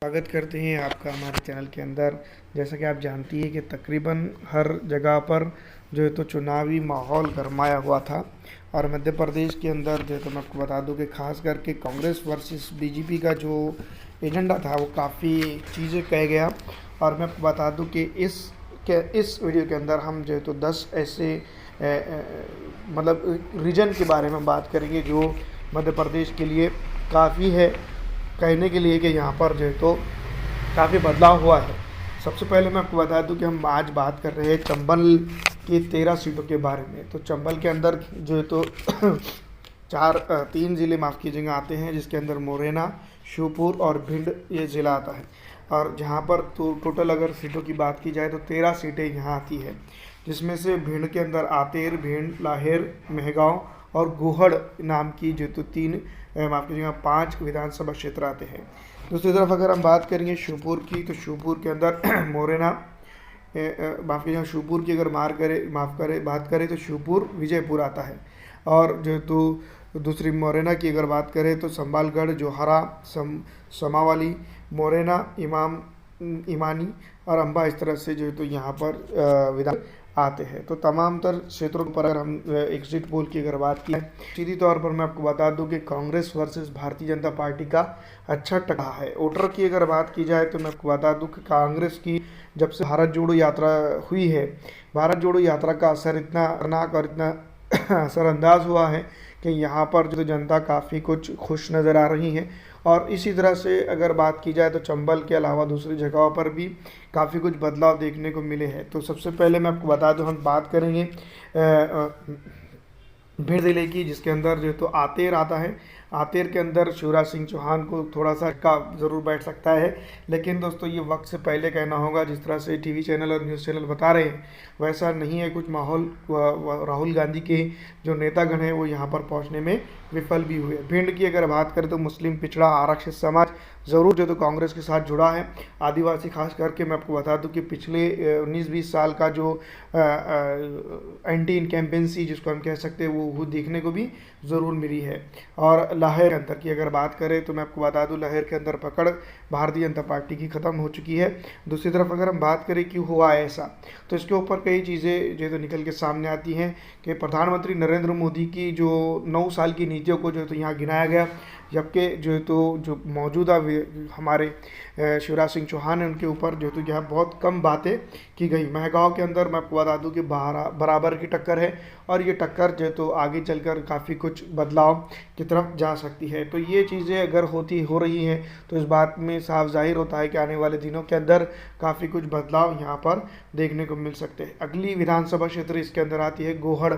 स्वागत करते हैं आपका हमारे चैनल के अंदर। जैसा कि आप जानती हैं कि तकरीबन हर जगह पर जो है तो चुनावी माहौल गरमाया हुआ था और मध्य प्रदेश के अंदर जो है तो मैं आपको बता दूं कि खास करके कांग्रेस वर्सेस बीजेपी का जो एजेंडा था वो काफ़ी चीज़ें कह गया। और मैं आपको बता दूं कि इस वीडियो के अंदर हम जो है तो 10 ऐसे मतलब रीजन के बारे में बात करेंगे जो मध्य प्रदेश के लिए काफ़ी है कहने के लिए कि यहाँ पर जो है तो काफ़ी बदलाव हुआ है। सबसे पहले मैं आपको बता दूं कि हम आज बात कर रहे हैं चंबल की 13 सीटों के बारे में। तो चंबल के अंदर जो है तो तीन ज़िले माफ़ कीजिएगा आते हैं, जिसके अंदर मुरैना, श्योपुर और भिंड ये ज़िला आता है। और जहाँ पर तो टोटल अगर सीटों की बात की जाए तो 13 सीटें यहाँ आती है, जिसमें से भिंड के अंदर आतेर, भिंड, लाहेर, मेहगांव और गोहड़ नाम की जो तो माफ़ कीजिएगा 5 विधानसभा क्षेत्र आते हैं। दूसरी तरफ अगर हम बात करेंगे श्योपुर की, तो श्योपुर के अंदर मोरेना माफ़ कीजिएगा श्योपुर की अगर बात करें तो श्योपुर विजयपुर आता है। और जो तो दूसरी मोरेना की अगर बात करें तो संबालगढ़, जोहारा, समावाली, मोरेना, इमानी और अम्बा, इस तरह से जो है तो यहाँ पर विधान आते हैं। तो तमाम तर क्षेत्रों पर अगर हम एग्जिट पोल की अगर बात की सीधी तौर पर मैं आपको बता दूं कि कांग्रेस वर्सेस भारतीय जनता पार्टी का अच्छा टकरा है। वोटर की अगर बात की जाए तो मैं आपको बता दूं कि कांग्रेस की जब से भारत जोड़ो यात्रा हुई है, भारत जोड़ो यात्रा का असर इतना खतरनाक और इतना असरअंदाज हुआ है कि यहाँ पर जो जनता काफ़ी कुछ खुश नज़र आ रही है। और इसी तरह से अगर बात की जाए तो चंबल के अलावा दूसरी जगहों पर भी काफ़ी कुछ बदलाव देखने को मिले हैं। तो सबसे पहले मैं आपको बता दूं, हम बात करेंगे भिंड जिले की, जिसके अंदर जो तो आतेर आता है। आतेर के अंदर शिवराज सिंह चौहान को थोड़ा सा का ज़रूर बैठ सकता है, लेकिन दोस्तों ये वक्त से पहले कहना होगा। जिस तरह से टीवी चैनल और न्यूज़ चैनल बता रहे हैं वैसा नहीं है कुछ माहौल। राहुल गांधी के जो नेतागण हैं वो यहाँ पर पहुँचने में विफल भी हुए। भिंड की अगर बात करें तो मुस्लिम पिछड़ा आरक्षित समाज ज़रूर जो तो कांग्रेस के साथ जुड़ा है। आदिवासी खास करके मैं आपको बता दूं कि पिछले 19-20 साल का जो एंटी इनकम्बेंसी जिसको हम कह सकते हैं वो देखने को भी ज़रूर मिली है। और लाहेर के अंदर की अगर बात करें तो मैं आपको बता दूं लाहेर के अंदर पकड़ भारतीय जनता पार्टी की ख़त्म हो चुकी है। दूसरी तरफ अगर हम बात करें क्यों हुआ ऐसा, तो इसके ऊपर कई चीज़ें जो तो निकल के सामने आती हैं कि प्रधानमंत्री नरेंद्र मोदी की जो 9 साल की नीतियों को जो तो यहाँ गिनाया गया, जबकि जो तो जो मौजूदा हमारे शिवराज सिंह चौहान है उनके ऊपर जो तो यहाँ बहुत कम बातें की गई। मेहगांव के अंदर मैं आपको बता दूं कि बराबर की टक्कर है और ये टक्कर जो तो आगे चलकर काफ़ी कुछ बदलाव की तरफ जा सकती है। तो ये चीज़ें अगर हो रही हैं तो इस बात में साफ जाहिर होता है कि आने वाले दिनों के अंदर काफ़ी कुछ बदलाव यहाँ पर देखने को मिल सकते हैं। अगली विधानसभा क्षेत्र इसके अंदर आती है गोहड़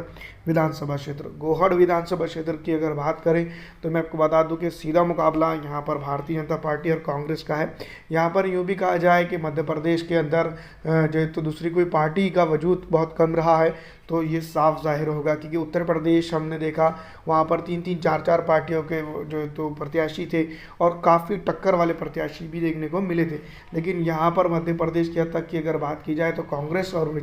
विधानसभा क्षेत्र। गोहड़ विधानसभा क्षेत्र की अगर बात करें तो मैं आपको बता दूं कि सीधा मुकाबला यहाँ पर भारतीय जनता पार्टी और कांग्रेस का है। यहाँ पर यूँ भी कहा जाए कि मध्य प्रदेश के अंदर जो तो दूसरी कोई पार्टी का वजूद बहुत कम रहा है, तो ये साफ जाहिर होगा। क्योंकि उत्तर प्रदेश हमने देखा वहाँ पर 3-3, 4-4 पार्टियों के जो तो प्रत्याशी थे और काफ़ी टक्कर वाले प्रत्याशी भी देखने को मिले थे। लेकिन यहाँ पर मध्य प्रदेश की हद तक की अगर बात की जाए तो कांग्रेस और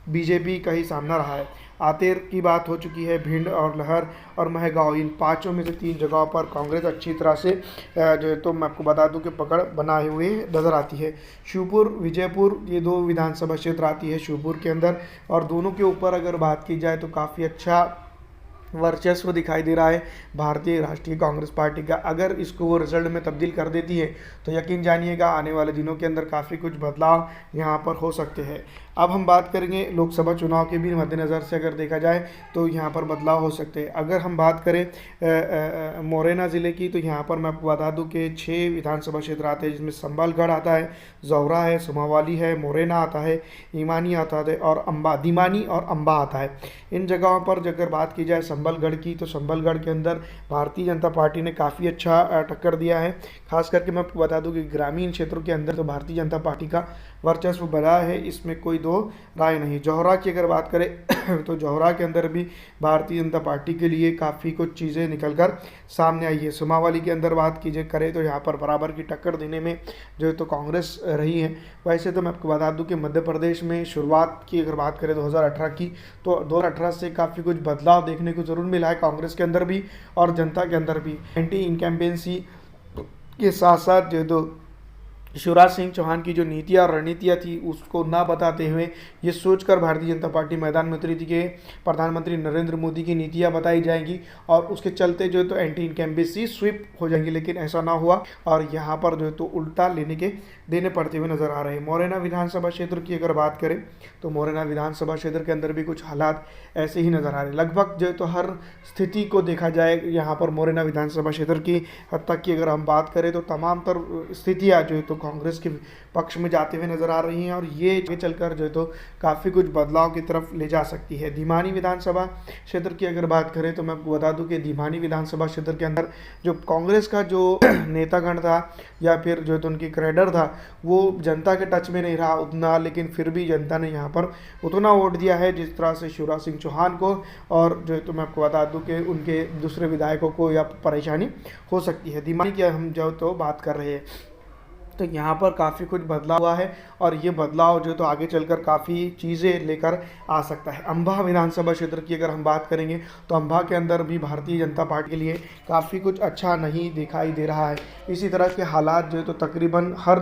बीजेपी का ही सामना रहा है। आतेर की बात हो चुकी है, भिंड और लहर और महगांव, इन पाँचों में से 3 जगहों पर कांग्रेस अच्छी तरह से जो है तो मैं आपको बता दूं कि पकड़ बनाए हुए नज़र आती है। श्योपुर, विजयपुर ये 2 विधानसभा क्षेत्र आती है श्योपुर के अंदर, और दोनों के ऊपर अगर बात की जाए तो काफ़ी अच्छा वर्चस्व दिखाई दे रहा है भारतीय राष्ट्रीय कांग्रेस पार्टी का। अगर इसको वो रिजल्ट में तब्दील कर देती है तो यकीन जानिएगा आने वाले दिनों के अंदर काफ़ी कुछ बदलाव यहाँ पर हो सकते हैं। अब हम बात करेंगे लोकसभा चुनाव के भी मद्देनज़र से अगर देखा जाए तो यहाँ पर बदलाव हो सकते हैं। अगर हम बात करें मोरेना ज़िले की, तो यहाँ पर मैं आपको बता दूँ कि 6 विधानसभा क्षेत्र आते हैं, जिसमें संबालगढ़ आता है, जौरा है, समावाली है, मोरेना आता है, ईमानी आता है और दीमानी और अम्बा आता है। इन जगहों पर अगर बात की जाए संबलगढ़ की, तो संबलगढ़ के अंदर भारतीय जनता पार्टी ने काफ़ी अच्छा टक्कर दिया है। खास करके मैं आपको बता दूं कि ग्रामीण क्षेत्रों के अंदर तो भारतीय जनता पार्टी का वर्चस्व बढ़ा है, इसमें कोई दो राय नहीं। जौहरा की अगर बात करें तो जौहरा के अंदर भी भारतीय जनता पार्टी के लिए काफ़ी कुछ चीज़ें निकल कर सामने आई है। समावाली के अंदर बात कीजिए करें तो यहाँ पर बराबर की टक्कर देने में जो है तो कांग्रेस रही है। वैसे तो मैं आपको बता दूं कि मध्य प्रदेश में शुरुआत की अगर बात करें 2018 की, तो 2018 से काफ़ी कुछ बदलाव देखने को ज़रूर मिला है कांग्रेस के अंदर भी और जनता के अंदर भी। एंटी इनकम्बेंसी के साथ साथ जो तो शिवराज सिंह चौहान की जो नीतियाँ और रणनीतियाँ थी उसको ना बताते हुए ये सोचकर भारतीय जनता पार्टी मैदान में उतरी थी कि प्रधानमंत्री नरेंद्र मोदी की नीतियाँ बताई जाएंगी और उसके चलते जो है तो एंटी इनकम्बेंसी स्वीप हो जाएंगी, लेकिन ऐसा ना हुआ और यहाँ पर जो है तो उल्टा देने पड़ते हुए नजर आ रहे हैं। मोरैना विधानसभा क्षेत्र की अगर बात करें तो मोरैना विधानसभा क्षेत्र के अंदर भी कुछ हालात ऐसे ही नजर आ रहे हैं। लगभग जो है तो हर स्थिति को देखा जाए यहाँ पर मोरैना विधानसभा क्षेत्र की, हत्ता की अगर हम बात करें तो तमाम तर स्थितियाँ जो है तो कांग्रेस के पक्ष में जाते हुए नजर आ रही हैं और ये आगे चलकर जो है तो काफ़ी कुछ बदलाव की तरफ ले जा सकती है। धीमानी विधानसभा क्षेत्र की अगर बात करें तो मैं आपको बता दूं कि धीमानी विधानसभा क्षेत्र के अंदर जो कांग्रेस का जो नेतागण था या फिर जो है तो उनकी कैडर था वो जनता के टच में नहीं रहा उतना, लेकिन फिर भी जनता ने यहाँ पर उतना वोट दिया है जिस तरह से शिवराज सिंह चौहान को, और जो है तो मैं आपको बता दूं कि उनके दूसरे विधायकों को या परेशानी हो सकती है। धीमानी की हम जो तो बात कर रहे हैं तो यहाँ पर काफ़ी कुछ बदलाव हुआ है और ये बदलाव जो तो आगे चलकर काफ़ी चीज़ें लेकर आ सकता है। अम्बाह विधानसभा क्षेत्र की अगर हम बात करेंगे तो अम्बाह के अंदर भी भारतीय जनता पार्टी के लिए काफ़ी कुछ अच्छा नहीं दिखाई दे रहा है। इसी तरह के हालात जो है तो तकरीबन हर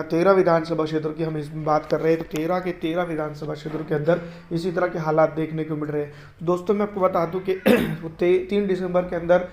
13 विधानसभा क्षेत्र की हम इसमें बात कर रहे हैं तो 13 के 13 विधानसभा क्षेत्र के अंदर इसी तरह के हालात देखने को मिल रहे हैं। दोस्तों मैं आपको बता दूं कि 3 दिसंबर के अंदर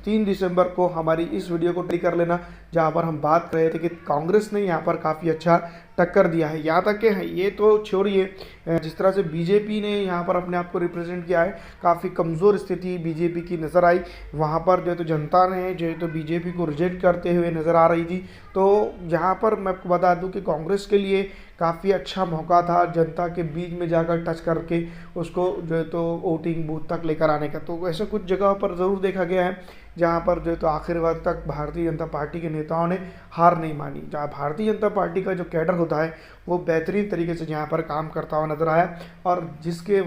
3 दिसंबर को हमारी इस वीडियो को ट्री कर लेना जहाँ पर हम बात कर रहे थे कि कांग्रेस ने यहाँ पर काफ़ी अच्छा टक्कर दिया है। यहाँ तक कि ये तो छोड़िए, जिस तरह से बीजेपी ने यहाँ पर अपने आप को रिप्रेजेंट किया है, काफ़ी कमज़ोर स्थिति बीजेपी की नज़र आई। वहाँ पर जो है तो जनता ने जो है तो बीजेपी को रिजेक्ट करते हुए नज़र आ रही थी। तो यहाँ पर मैं आपको बता दूं कि कांग्रेस के लिए काफ़ी अच्छा मौका था जनता के बीच में जाकर टच करके उसको जो है तो वोटिंग बूथ तक लेकर आने का। तो ऐसा कुछ जगहों पर ज़रूर देखा गया है जहाँ पर जो है तो आखिर वक्त तक भारतीय जनता पार्टी के नेताओं ने हार नहीं मानी, जहाँ भारतीय जनता पार्टी का जो कैडर होता है वो बेहतरीन तरीके से यहाँ पर काम करता हुआ नजर आया और जिसके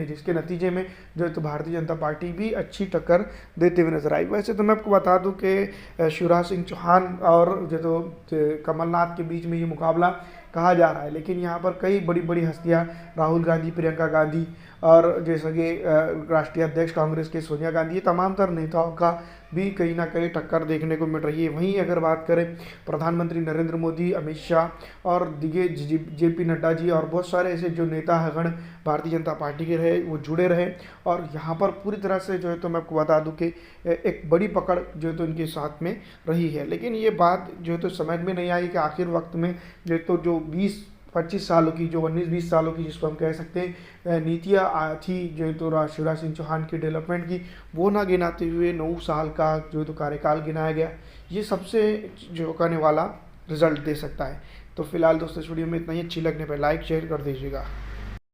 जिसके नतीजे में जो है तो भारतीय जनता पार्टी भी अच्छी टक्कर देते हुए नजर आई। वैसे तो मैं आपको बता दूं कि शिवराज सिंह चौहान और जो तो कमलनाथ के बीच में ये मुकाबला कहा जा रहा है, लेकिन यहाँ पर कई बड़ी बड़ी हस्तियाँ राहुल गांधी, प्रियंका गांधी और जैसे कि राष्ट्रीय अध्यक्ष कांग्रेस के सोनिया गांधी, ये तमाम तर नेताओं का भी कहीं ना कहीं टक्कर देखने को मिल रही है। वहीं अगर बात करें प्रधानमंत्री नरेंद्र मोदी, अमित शाह और दिगे JP नड्डा जी और बहुत सारे ऐसे जो नेता गण भारतीय जनता पार्टी के रहे वो जुड़े रहे और यहाँ पर पूरी तरह से जो है तो मैं आपको बता दूं कि एक बड़ी पकड़ जो है तो इनके साथ में रही है। लेकिन ये बात जो है तो समझ में नहीं आई कि आखिर वक्त में जो है तो जो 20-25 सालों की, जो 19-20 सालों की जिसको हम कह सकते हैं नीतियाँ थी जो है तो शिवराज सिंह चौहान की डेवलपमेंट की, वो ना गिनाते हुए 9 साल का जो है तो कार्यकाल गिनाया गया। ये सबसे चौंकाने वाला रिजल्ट दे सकता है। तो फिलहाल दोस्तों इस वीडियो में इतना ही। अच्छी लगने पर लाइक शेयर कर दीजिएगा।